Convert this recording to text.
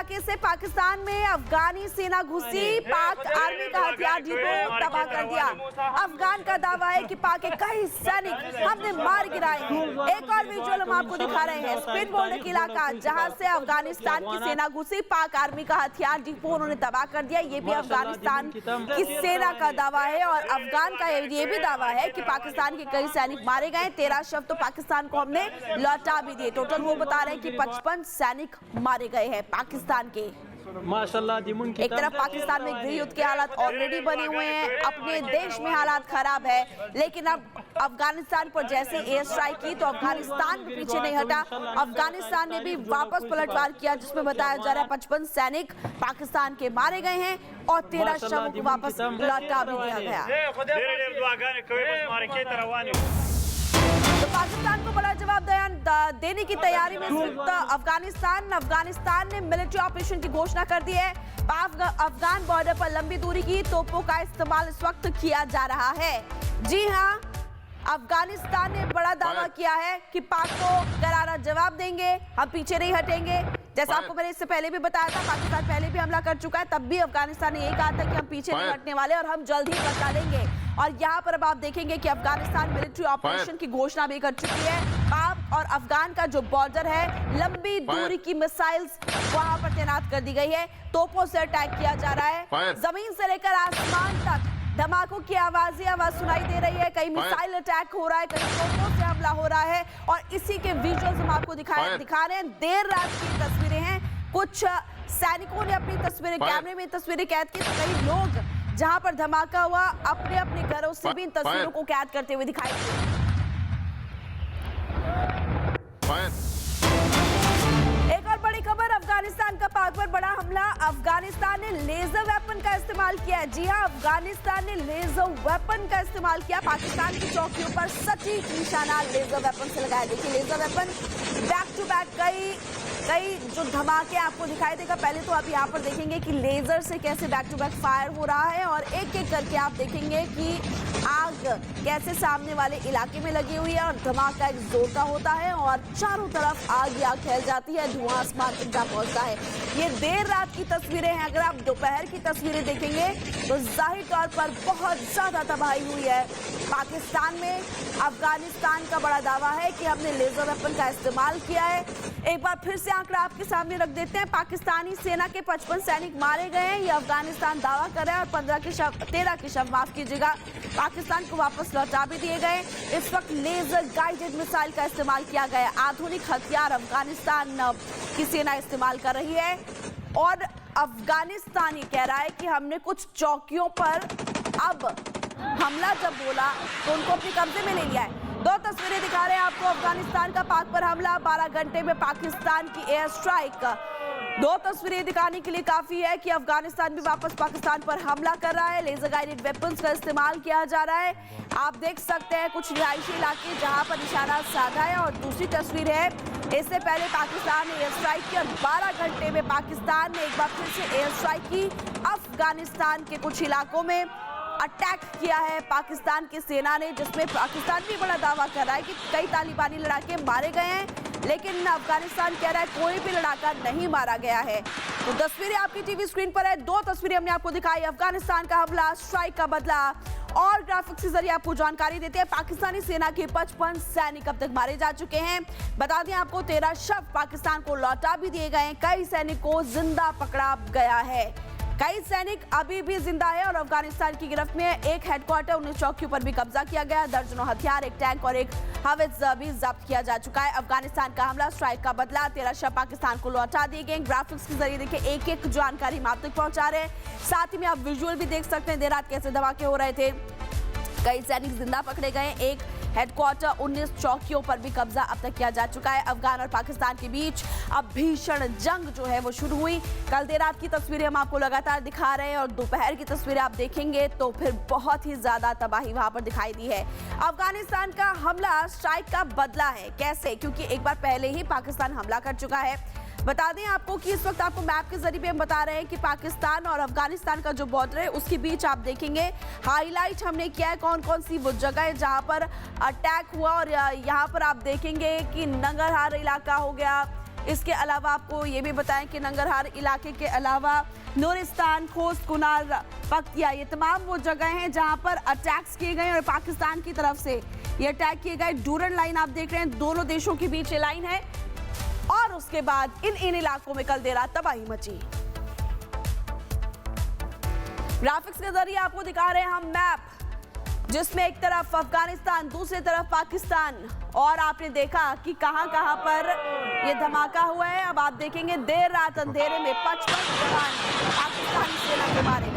इलाके से पाकिस्तान में अफगानी सेना घुसी, पाक आर्मी का हथियार डिपो तबाह कर दिया। अफगान का दावा है कि पाक के कई सैनिक हमने मार गिराए हैं। एक और विजुअल हम आपको दिखा रहे हैं, स्पिन बॉर्डर का इलाका जहां से अफगानिस्तान की सेना घुसी, पाक आर्मी का हथियार डिपो उन्होंने तबाह कर दिया। ये भी अफगानिस्तान की सेना का दावा है और अफगान का ये भी दावा है कि पाकिस्तान के कई सैनिक मारे गए। 13 शव तो पाकिस्तान को हमने लौटा भी दिए। टोटल वो बता रहे हैं कि 55 सैनिक मारे गए हैं पाकिस्तान के। माशाल्लाह। एक तरफ पाकिस्तान में गृह युद्ध के हालात ऑलरेडी बने हुए हैं, अपने देश में हालात खराब है, लेकिन अब अफगानिस्तान पर जैसे एयर स्ट्राइक की तो अफगानिस्तान भी पीछे नहीं हटा। अफगानिस्तान ने भी वापस पलटवार किया जिसमें बताया जा रहा है 55 सैनिक पाकिस्तान के मारे गए हैं और 13 शवों को वापस लौटा भी दिया गया। तो पाकिस्तान को बड़ा जवाब देने की तैयारी में अफगानिस्तान ने मिलिट्री ऑपरेशन की घोषणा कर दी है। अफगान बॉर्डर पर लंबी दूरी की तोपों का इस्तेमाल इस वक्त किया जा रहा है। जी हां, अफगानिस्तान ने बड़ा दावा किया है कि पाक को करारा जवाब देंगे, हम पीछे नहीं हटेंगे। जैसा आपको मैंने इससे पहले भी बताया था, पाकिस्तान पहले भी हमला कर चुका है, तब भी अफगानिस्तान ने यही कहा था कि हम पीछे नहीं हटने वाले और हम जल्द ही बदला लेंगे। और यहाँ पर अब आप देखेंगे कि अफगानिस्तान मिलिट्री ऑपरेशन की घोषणा भी कर चुकी है। पाक और अफगान का जो बॉर्डर है, लंबी दूरी की मिसाइल्स वहां पर तैनात कर दी गई है। तोपों से अटैक किया जा रहा है, जमीन से लेकर आसमान तक धमाकों की आवाज सुनाई दे रही है। कहीं मिसाइल अटैक हो रहा है, कहीं तोपों से हमला हो रहा है और इसी के विजुअल्स हम आपको दिखा रहे हैं। देर रात की तस्वीरें हैं, कुछ सैनिकों ने अपनी तस्वीरें कैमरे में तस्वीरें कैद की, तो कई लोग जहां पर धमाका हुआ अपने अपने घरों से भी इन तस्वीरों को कैद करते हुए दिखाई दिए। एक और बड़ी खबर, अफगानिस्तान का पाक पर बड़ा हमला। अफगानिस्तान ने लेजर वेपन का इस्तेमाल किया है। जी हां, अफगानिस्तान ने लेजर वेपन का इस्तेमाल किया। पाकिस्तान की चौकियों पर सटीक निशाना लेजर वेपन से लगाया। देखिए laser weapon back to back कई जो धमाके आपको दिखाई देगा। पहले तो आप यहाँ पर देखेंगे कि लेजर से कैसे बैक टू बैक फायर हो रहा है और एक एक करके आप देखेंगे कि आग कैसे सामने वाले इलाके में लगी हुई है और धमाका एक जोर का होता है और चारों तरफ आग फैल जाती है, धुआं आसमान तक जा पहुंचता है। ये देर रात की तस्वीरें हैं। अगर आप दोपहर की तस्वीरें देखेंगे तो जाहिर तौर पर बहुत ज्यादा तबाही हुई है पाकिस्तान में। अफगानिस्तान का बड़ा दावा है कि हमने लेजर वेपन का इस्तेमाल किया है। एक बार फिर से आंकड़ा आपके सामने रख देते हैं। पाकिस्तानी सेना के 55 सैनिक मारे गए हैं, ये अफगानिस्तान दावा कर रहा है और 13 के शव माफ कीजिएगा पाकिस्तान को वापस लौटा भी दिए गए। इस वक्त लेजर गाइडेड मिसाइल का इस्तेमाल किया गया। आधुनिक हथियार अफगानिस्तान की सेना इस्तेमाल कर रही है और अफगानिस्तान ये कह रहा है कि हमने कुछ चौकियों पर अब हमला जब बोला तो उनको अपने कब्जे में ले लिया है। दो तस्वीरें दिखा रहे हैं आपको, अफगानिस्तान का पाक पर हमला, 12 घंटे में पाकिस्तान की एयर स्ट्राइक। दो तस्वीरें दिखाने के लिए काफी है कि अफगानिस्तान भी वापस पाकिस्तान पर हमला कर रहा है। लेजर गाइडेड वेपन्स का इस्तेमाल किया जा रहा है। आप देख सकते हैं कुछ रिहायशी इलाके जहां पर निशाना साधा है और दूसरी तस्वीर है, इससे पहले पाकिस्तान ने एयर स्ट्राइक की और 12 घंटे में पाकिस्तान ने एक बार फिर से एयर स्ट्राइक की। अफगानिस्तान के कुछ इलाकों में अटैक किया है पाकिस्तान की सेना ने, जिसमें पाकिस्तान भी बड़ा दावा कर रहा है कि कई तालिबानी लड़ाके मारे गए हैं, लेकिन अफगानिस्तान कह रहा है कोई भी लड़ाका नहीं मारा गया है। तो तस्वीरें आपकी टीवी स्क्रीन पर है। दो तस्वीरें हमने आपको दिखाई, अफगानिस्तान का हमला, स्ट्राइक का बदला और ग्राफिक्स के जरिए आपको जानकारी देते हैं। पाकिस्तानी सेना के 55 सैनिक अब तक मारे जा चुके हैं। बता दें आपको 13 शव पाकिस्तान को लौटा भी दिए गए। कई सैनिक को जिंदा पकड़ा गया है, कई सैनिक अभी भी जिंदा है और अफगानिस्तान की गिरफ्त में एक हेडक्वार्टर, 19 चौकियों पर भी कब्जा किया गया। दर्जनों हथियार, एक टैंक और एक हवित्ज़र भी जब्त किया जा चुका है। अफगानिस्तान का हमला, स्ट्राइक का बदला, 13 शव पाकिस्तान को लौटा दिए गए। ग्राफिक्स के जरिए देखिए एक एक जानकारी हम आप तक पहुंचा रहे हैं। साथ ही में आप विजुअल भी देख सकते हैं देर रात कैसे धमाके हो रहे थे। कई सैनिक जिंदा पकड़े गए, एक हेडक्वार्टर, 19 चौकियों पर भी कब्जा अब तक किया जा चुका है। अफगान और पाकिस्तान के बीच अब भीषण जंग जो है वो शुरू हुई। कल देर रात की तस्वीरें हम आपको लगातार दिखा रहे हैं और दोपहर की तस्वीरें आप देखेंगे तो फिर बहुत ही ज्यादा तबाही वहां पर दिखाई दी है। अफगानिस्तान का हमला स्ट्राइक का बदला है। कैसे? क्योंकि एक बार पहले ही पाकिस्तान हमला कर चुका है। बता दें आपको कि इस वक्त आपको मैप के जरिए हम बता रहे हैं कि पाकिस्तान और अफगानिस्तान का जो बॉर्डर है उसके बीच आप देखेंगे हाईलाइट हमने किया है कौन कौन सी वो जगह है जहां पर अटैक हुआ। और यहाँ पर आप देखेंगे कि नंगरहार इलाका हो गया, इसके अलावा आपको ये भी बताएं कि नंगरहार इलाके के अलावा नूरिस्तान, खोस्त, कुनार, पक्तिया, ये तमाम वो जगह हैं जहां पर अटैक्स किए गए और पाकिस्तान की तरफ से ये अटैक किए गए। डूरन लाइन आप देख रहे हैं, दोनों देशों के बीच ये लाइन है और उसके बाद इन इलाकों में कल देर रात तबाही मची। ग्राफिक्स के जरिए आपको दिखा रहे हैं हम मैप, जिसमें एक तरफ अफगानिस्तान, दूसरी तरफ पाकिस्तान, और आपने देखा कि कहां-कहां पर ये धमाका हुआ है। अब आप देखेंगे देर रात अंधेरे में 55 जवान पाकिस्तानी सेना के मारे